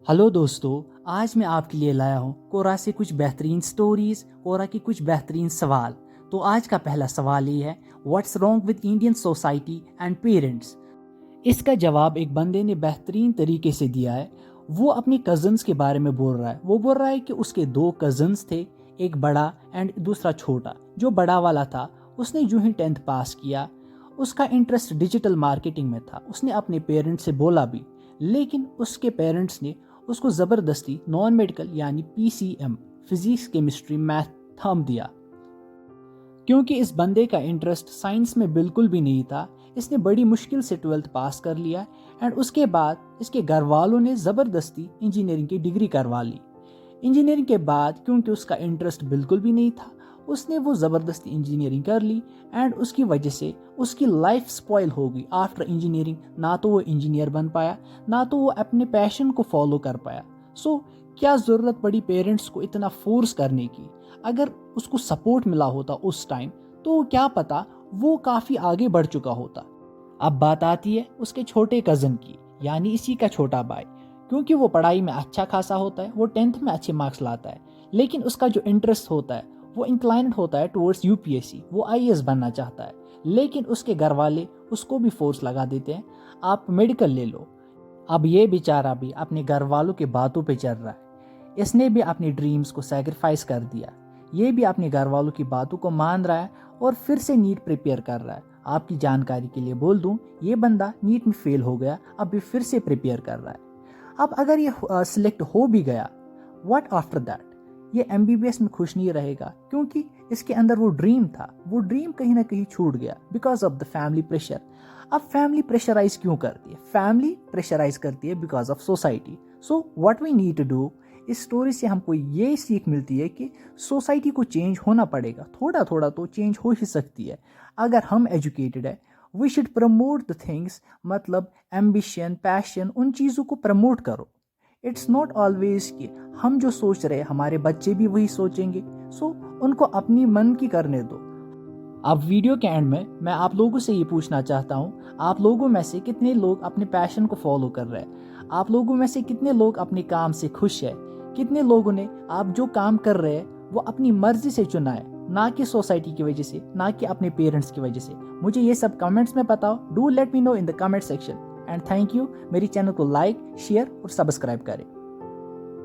Hello दोस्तों, आज मैं आपके लिए लाया हूँ कोरा से कुछ बेहतरीन स्टोरीज, कोरा की कुछ बेहतरीन सवाल। तो आज का पहला सवाल ये है, what's wrong with Indian society and parents. इसका जवाब एक बंदे ने बेहतरीन तरीके से दिया है। वो अपने कज़न्स के बारे में बोल रहा है। वो बोल रहा है कि उसके दो कज़न्स थे, एक बड़ा एंड दूसरा छोटा। जो बड़ा वाला था उसने जो ही 10th पास किया, उसका इंटरेस्ट डिजिटल मार्केटिंग में था। उसने अपने पेरेंट्स से बोला भी, लेकिन उसके पेरेंट्स ने उसको ज़बरदस्ती नॉन मेडिकल यानी PCM फिजिक्स केमिस्ट्री मैथ थम दिया, क्योंकि इस बंदे का इंटरेस्ट साइंस में बिल्कुल भी नहीं था। इसने बड़ी मुश्किल से 12th पास कर लिया एंड उसके बाद इसके घर वालों ने ज़बरदस्ती इंजीनियरिंग की डिग्री करवा ली। इंजीनियरिंग के बाद क्योंकि उसका इंटरेस्ट बिल्कुल भी नहीं था, उसने वो ज़बरदस्ती इंजीनियरिंग कर ली एंड उसकी वजह से उसकी लाइफ स्पॉइल हो गई। आफ्टर इंजीनियरिंग ना तो वो इंजीनियर बन पाया, ना तो वो अपने पैशन को फॉलो कर पाया। सो क्या ज़रूरत पड़ी पेरेंट्स को इतना फोर्स करने की। अगर उसको सपोर्ट मिला होता उस टाइम तो क्या पता वो काफ़ी आगे बढ़ चुका होता। अब बात आती है उसके छोटे कज़न की, यानी इसी का छोटा भाई। क्योंकि वो पढ़ाई में अच्छा खासा होता है, वो 10th में अच्छे मार्क्स लाता है, लेकिन उसका जो इंटरेस्ट होता है वो इंक्लाइंड होता है टुवर्ड्स UPSC। वो IAS बनना चाहता है, लेकिन उसके घर वाले उसको भी फोर्स लगा देते हैं, आप मेडिकल ले लो। अब ये बेचारा भी अपने घर वालों के बातों पे चल रहा है। इसने भी अपनी ड्रीम्स को सैक्रिफाइस कर दिया। ये भी अपने घर वालों की बातों को मान रहा है और फिर से नीट प्रिपेयर कर रहा है। आपकी जानकारी के लिए बोल दूं, ये बंदा नीट में फेल हो गया, अब भी फिर से प्रिपेयर कर रहा है। अब अगर ये सिलेक्ट हो भी गया, व्हाट आफ्टर दैट। ये MBBS में खुश नहीं रहेगा, क्योंकि इसके अंदर वो ड्रीम था, वो ड्रीम कहीं ना कहीं छूट गया because of the family pressure. अब फैमिली प्रेशराइज क्यों करती है? फैमिली प्रेशराइज करती है because of society. So what we need to do, इस स्टोरी से हमको ये सीख मिलती है कि सोसाइटी को चेंज होना पड़ेगा। थोड़ा थोड़ा तो चेंज हो ही सकती है अगर हम एजुकेटेड है। We should promote the things, मतलब एम्बिशन, पैशन, उन चीज़ों को प्रमोट करो। इट्स नॉट ऑलवेज कि हम जो सोच रहे हैं हमारे बच्चे भी वही सोचेंगे। सो उनको अपनी मन की करने दो। अब वीडियो के एंड में मैं आप लोगों से ये पूछना चाहता हूँ, आप लोगों में से कितने लोग अपने पैशन को फॉलो कर रहे हैं? आप लोगों में से कितने लोग अपने काम से खुश है? कितने लोगों ने आप जो काम कर रहे हैं वो अपनी मर्जी से चुना है, ना कि सोसाइटी की वजह से, ना कि अपने पेरेंट्स की वजह से? मुझे ये सब कमेंट्स में बताओ। Do let me know in the comment section and thank you. मेरी चैनल को लाइक, शेयर और सब्सक्राइब करें।